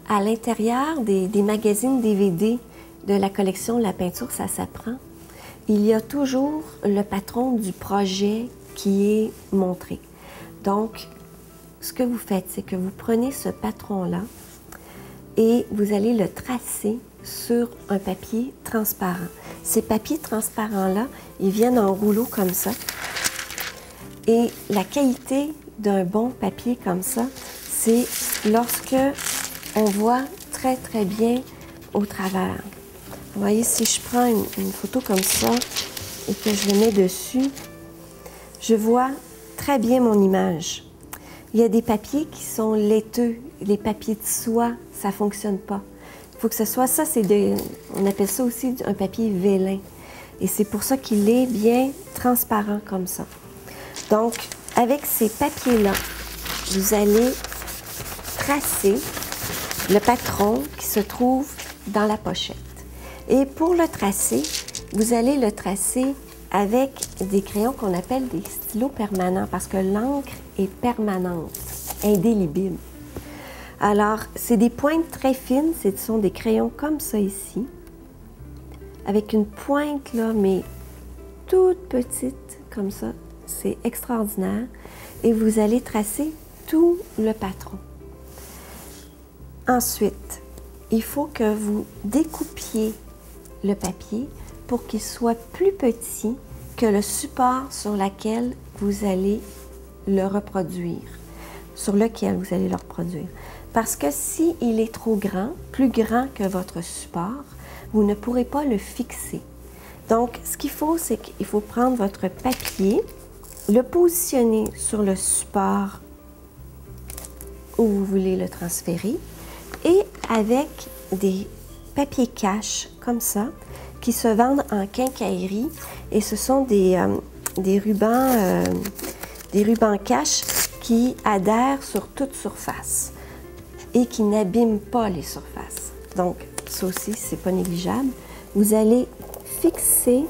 à l'intérieur des magazines DVD de la collection La peinture, ça s'apprend, il y a toujours le patron du projet qui est montré. Donc, ce que vous faites, c'est que vous prenez ce patron-là et vous allez le tracer sur un papier transparent. Ces papiers transparents-là, ils viennent en rouleau comme ça. Et la qualité d'un bon papier comme ça, c'est lorsque on voit très, très bien au travers. Vous voyez, si je prends une photo comme ça et que je le mets dessus, je vois très bien mon image. Il y a des papiers qui sont laiteux. Les papiers de soie, ça ne fonctionne pas. Il faut que ce soit ça, on appelle ça aussi un papier vélin. Et c'est pour ça qu'il est bien transparent comme ça. Donc, avec ces papiers-là, vous allez tracer le patron qui se trouve dans la pochette. Et pour le tracer, vous allez le tracer avec des crayons qu'on appelle des stylos permanents parce que l'encre est permanente, indélébile. Alors, c'est des pointes très fines, ce sont des crayons comme ça ici, avec une pointe là, mais toute petite, comme ça. C'est extraordinaire. Et vous allez tracer tout le patron. Ensuite, il faut que vous découpiez le papier pour qu'il soit plus petit que le support sur lequel vous allez le reproduire. Parce que s'il est trop grand, plus grand que votre support, vous ne pourrez pas le fixer. Donc, ce qu'il faut, c'est qu'il faut prendre votre papier, le positionner sur le support où vous voulez le transférer et avec des papiers cache comme ça qui se vendent en quincaillerie et ce sont des rubans cache qui adhèrent sur toute surface et qui n'abîment pas les surfaces. Donc, ça aussi, c'est pas négligeable. Vous allez fixer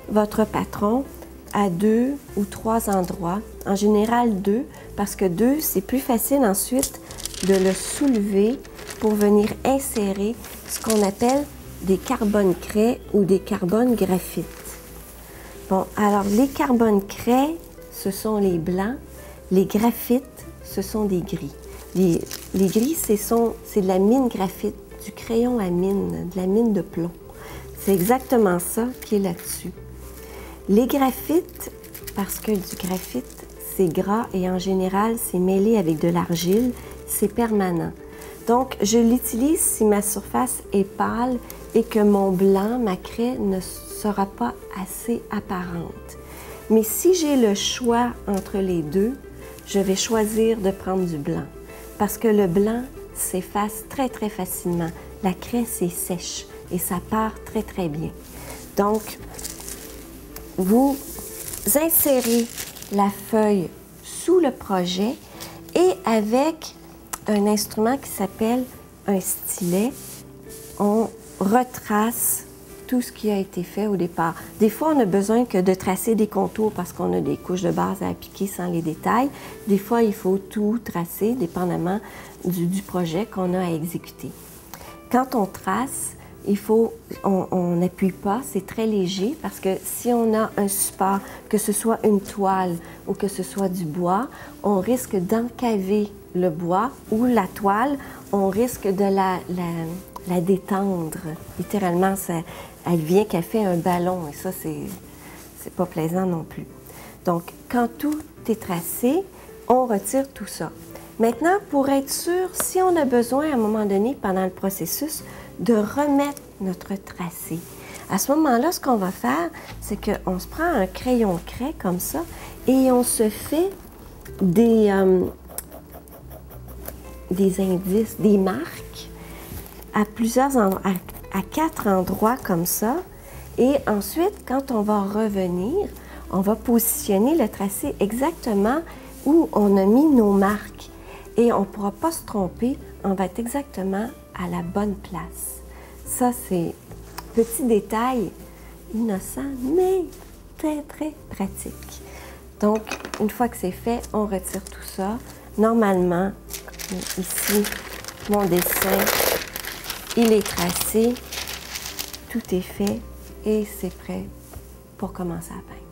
votre patron à 2 ou 3 endroits, en général 2, parce que 2, c'est plus facile ensuite de le soulever pour venir insérer ce qu'on appelle des carbones craies ou des carbones graphites. Bon, alors les carbones craies, ce sont les blancs, les graphites, ce sont des gris. Les gris, c'est de la mine graphite, du crayon à mine, de la mine de plomb. C'est exactement ça qui est là-dessus. Les graphites, parce que du graphite, c'est gras et en général, c'est mêlé avec de l'argile, c'est permanent. Donc, je l'utilise si ma surface est pâle et que mon blanc, ma craie, ne sera pas assez apparente. Mais si j'ai le choix entre les deux, je vais choisir de prendre du blanc. Parce que le blanc s'efface très, très facilement. La craie, c'est sèche et ça part très, très bien. Donc, vous insérez la feuille sous le projet et avec un instrument qui s'appelle un stylet, on retrace tout ce qui a été fait au départ. Des fois, on a besoin que de tracer des contours parce qu'on a des couches de base à appliquer sans les détails. Des fois, il faut tout tracer, dépendamment du projet qu'on a à exécuter. Quand on trace, on n'appuie pas, c'est très léger parce que si on a un support, que ce soit une toile ou que ce soit du bois, on risque d'encaver le bois ou la toile, on risque de la détendre. Littéralement, elle vient qu'elle fait un ballon et ça, c'est pas plaisant non plus. Donc, quand tout est tracé, on retire tout ça. Maintenant, pour être sûr, si on a besoin à un moment donné, pendant le processus, de remettre notre tracé. À ce moment-là, ce qu'on va faire, c'est qu'on se prend un crayon craie comme ça et on se fait des indices, des marques à à 4 endroits comme ça. Et ensuite, quand on va revenir, on va positionner le tracé exactement où on a mis nos marques. Et on ne pourra pas se tromper, on va être exactement à la bonne place. Ça, c'est petit détail innocent, mais très, très pratique. Donc, une fois que c'est fait, on retire tout ça. Normalement, ici, Mon dessin, il est tracé, tout est fait et c'est prêt pour commencer à peindre.